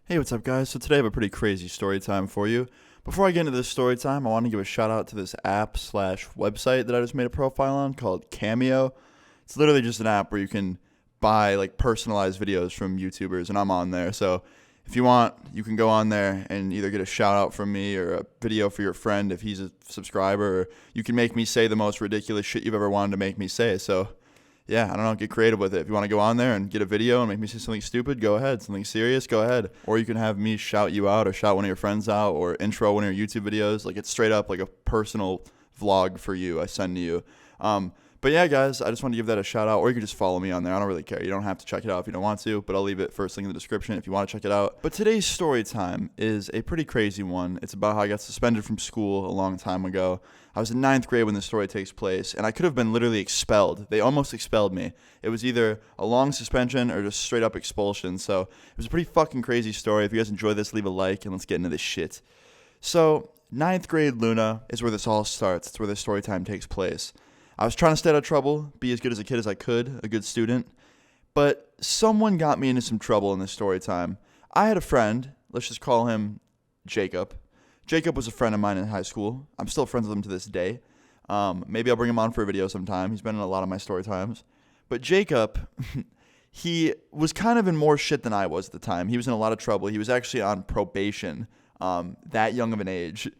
Hey, what's up, guys? So today I have a pretty crazy story time for you. Before I get into this story time, I want to give a shout out to this app slash website that I just made a profile on called Cameo. It's literally just an app where you can buy like personalized videos from YouTubers, and I'm on there. So if you want, you can go on there and either get a shout out from me or a video for your friend if he's a subscriber, or you can make me say the most ridiculous shit you've ever wanted to make me say. So yeah, I don't know, get creative with it. If you want to go on there and get a video and make me say something stupid, go ahead. Something serious, go ahead. Or you can have me shout you out or shout one of your friends out or intro one of your YouTube videos. Like, it's straight up like a personal vlog for you I send to you. But yeah, guys, I just want to give that a shout out. Or you can just follow me on there. I don't really care. You don't have to check it out if you don't want to, but I'll leave it first link in the description if you want to check it out. But today's story time is a pretty crazy one. It's about how I got suspended from school a long time ago. I was in ninth grade when this story takes place, and I could have been literally expelled. They almost expelled me. It was either a long suspension or just straight up expulsion. So it was a pretty fucking crazy story. If you guys enjoy this, leave a like, and let's get into this shit. So ninth grade Luna is where this all starts. It's where this story time takes place. I was trying to stay out of trouble, be as good as a kid as I could, a good student. But someone got me into some trouble in this story time. I had a friend, let's just call him Jacob. Jacob was a friend of mine in high school. I'm still friends with him to this day. Maybe I'll bring him on for a video sometime. He's been in a lot of my story times. But Jacob, he was kind of in more shit than I was at the time. He was in a lot of trouble. He was actually on probation, that young of an age.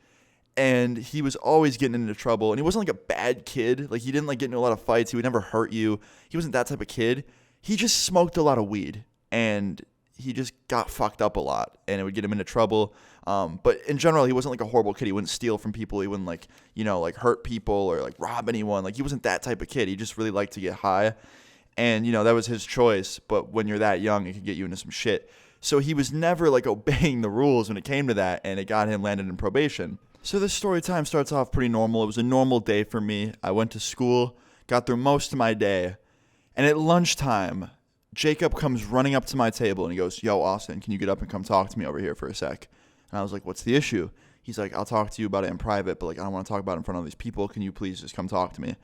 And he was always getting into trouble. And he wasn't like a bad kid. Like, he didn't like get into a lot of fights. He would never hurt you. He wasn't that type of kid. He just smoked a lot of weed. And he just got fucked up a lot. And it would get him into trouble. But in general, he wasn't like a horrible kid. He wouldn't steal from people. He wouldn't like, like hurt people or like rob anyone. Like, he wasn't that type of kid. He just really liked to get high. And, that was his choice. But when you're that young, it could get you into some shit. So he was never like obeying the rules when it came to that. And it got him landed in probation. So this story time starts off pretty normal. It was a normal day for me. I went to school, got through most of my day, and at lunchtime, Jacob comes running up to my table and he goes, "Yo, Austin, can you get up and come talk to me over here for a sec?" And I was like, "What's the issue?" He's like, "I'll talk to you about it in private, but like I don't want to talk about it in front of these people. Can you please just come talk to me?" I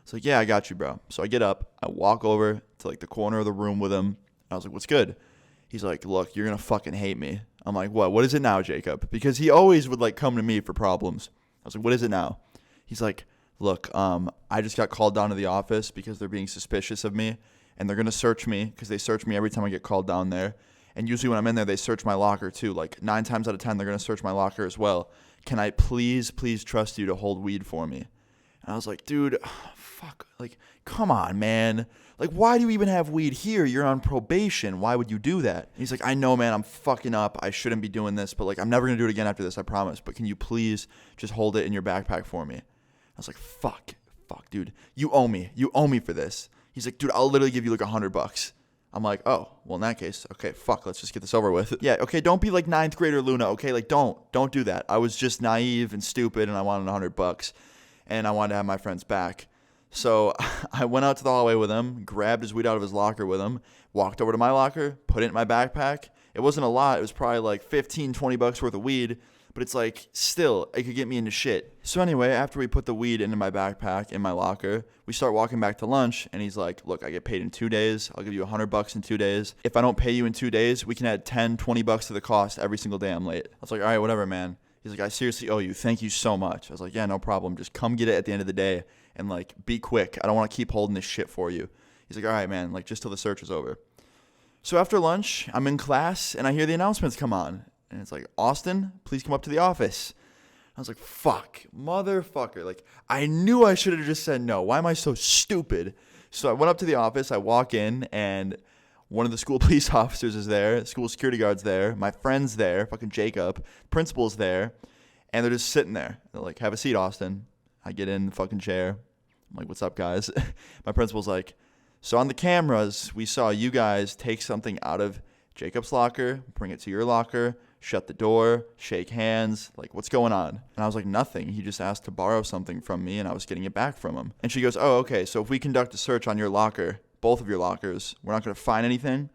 was like, "Yeah, I got you, bro." So I get up, I walk over to like the corner of the room with him. I was like, "What's good?" He's like, "Look, you're going to fucking hate me." I'm like, "What? What is it now, Jacob?" Because he always would like come to me for problems. I was like, "What is it now?" He's like, "Look, I just got called down to the office because they're being suspicious of me, and they're going to search me because they search me every time I get called down there. And usually when I'm in there, they search my locker too. Like 9 times out of 10, they're going to search my locker as well. Can I please trust you to hold weed for me?" And I was like, "Dude, fuck, like, come on, man. Like, why do you even have weed here? You're on probation. Why would you do that?" And he's like, "I know, man, I'm fucking up. I shouldn't be doing this, but like, I'm never going to do it again after this, I promise. But can you please just hold it in your backpack for me?" I was like, fuck, dude. You owe me. You owe me for this." He's like, "Dude, I'll literally give you like $100. I'm like, "Oh, well, in that case, okay, fuck, let's just get this over with." Yeah, okay, don't be like ninth grader Luna, okay? Like, don't do that. I was just naive and stupid, and I wanted $100, and I wanted to have my friends back. So I went out to the hallway with him, grabbed his weed out of his locker with him, walked over to my locker, put it in my backpack. It wasn't a lot. It was probably like $15-20 worth of weed, but it's like, still, it could get me into shit. So anyway, after we put the weed into my backpack in my locker, we start walking back to lunch, and he's like, "Look, I get paid in 2 days. I'll give you $100 in 2 days. If I don't pay you in 2 days, we can add $10-20 to the cost every single day I'm late." I was like, "All right, whatever, man." He's like, "I seriously owe you. Thank you so much." I was like, "Yeah, no problem. Just come get it at the end of the day and like be quick. I don't want to keep holding this shit for you." He's like, "All right, man, like just till the search is over." So after lunch, I'm in class and I hear the announcements come on. And it's like, "Austin, please come up to the office." I was like, fuck, motherfucker. Like, I knew I should have just said no. Why am I so stupid? So I went up to the office. I walk in, and one of the school police officers is there. School security guard's there. My friend's there. Fucking Jacob. Principal's there. And they're just sitting there. They're like, "Have a seat, Austin." I get in the fucking chair. I'm like, "What's up, guys?" My principal's like, "So on the cameras, we saw you guys take something out of Jacob's locker, bring it to your locker, shut the door, shake hands. Like, what's going on?" And I was like, "Nothing. He just asked to borrow something from me, and I was getting it back from him." And she goes, "Oh, okay. So if we conduct a search on your locker, both of your lockers, we're not going to find anything?"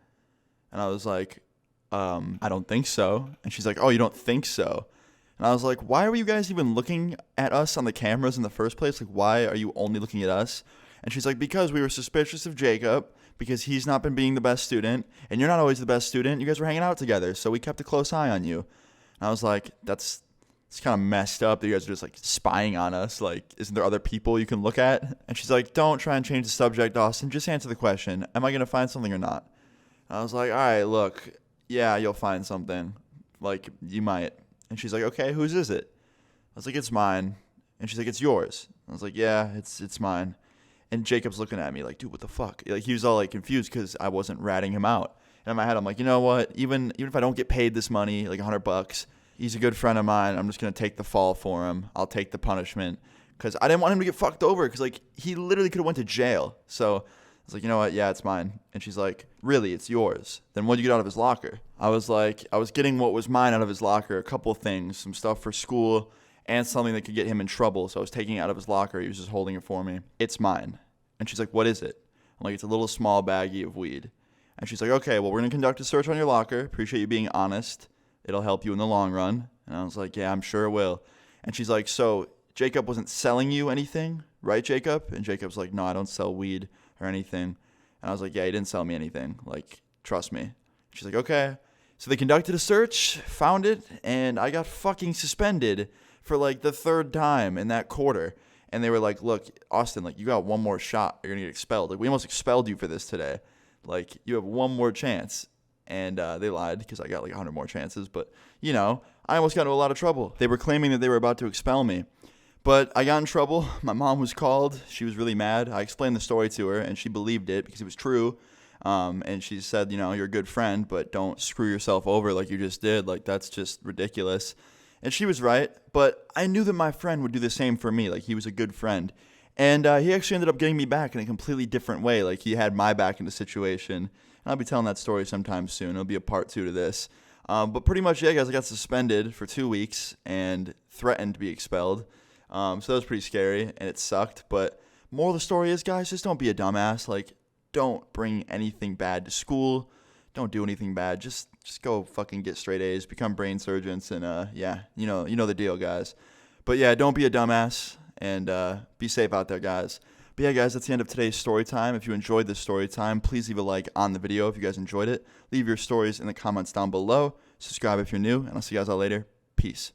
And I was like, "I don't think so." And she's like, "Oh, you don't think so?" And I was like, "Why were you guys even looking at us on the cameras in the first place? Like, why are you only looking at us?" And she's like, because we were suspicious of Jacob, because he's not been being the best student, and you're not always the best student. You guys were hanging out together, so we kept a close eye on you. And I was like, it's kind of messed up that you guys are just like spying on us. Like, isn't there other people you can look at? And she's like, don't try and change the subject, Austin. Just answer the question. Am I going to find something or not? And I was like, all right, look, yeah, you'll find something. Like, you might. And she's like, okay, whose is it? I was like, it's mine. And she's like, it's yours. I was like, yeah, it's mine. And Jacob's looking at me like, dude, what the fuck? Like, he was all like confused because I wasn't ratting him out. And in my head, I'm like, you know what? Even if I don't get paid this money, like $100, he's a good friend of mine. I'm just going to take the fall for him. I'll take the punishment because I didn't want him to get fucked over because, like, he literally could have went to jail. So I was like, you know what? Yeah, it's mine. And she's like, really? It's yours? Then what'd you get out of his locker? I was like, I was getting what was mine out of his locker, a couple things, some stuff for school and something that could get him in trouble. So I was taking it out of his locker. He was just holding it for me. It's mine. And she's like, what is it? I'm like, it's a little small baggie of weed. And she's like, okay, well, we're going to conduct a search on your locker. Appreciate you being honest. It'll help you in the long run. And I was like, yeah, I'm sure it will. And she's like, so Jacob wasn't selling you anything, right, Jacob? And Jacob's like, no, I don't sell weed or anything. And I was like, yeah, he didn't sell me anything. Like, trust me. She's like, okay. So they conducted a search, found it, and I got fucking suspended for like the third time in that quarter. And they were like, look, Austin, like, you got one more shot. You're going to get expelled. Like, we almost expelled you for this today. Like, you have one more chance. And they lied because I got like 100 more chances. But, you know, I almost got into a lot of trouble. They were claiming that they were about to expel me. But I got in trouble. My mom was called. She was really mad. I explained the story to her, and she believed it because it was true. And she said, you know, you're a good friend, but don't screw yourself over like you just did. Like, that's just ridiculous. And she was right. But I knew that my friend would do the same for me. Like, he was a good friend. And he actually ended up getting me back in a completely different way. Like, he had my back in the situation. And I'll be telling that story sometime soon. It'll be a part 2 to this. But pretty much, yeah, guys, I got suspended for 2 weeks and threatened to be expelled. So that was pretty scary, and it sucked. But moral of the story is, guys, just don't be a dumbass. Like, don't bring anything bad to school. Don't do anything bad. Just go fucking get straight A's, become brain surgeons, and yeah, you know the deal, guys. But yeah, don't be a dumbass, and be safe out there, guys. But yeah, guys, that's the end of today's story time. If you enjoyed this story time, please leave a like on the video if you guys enjoyed it. Leave your stories in the comments down below. Subscribe if you're new, and I'll see you guys all later. Peace.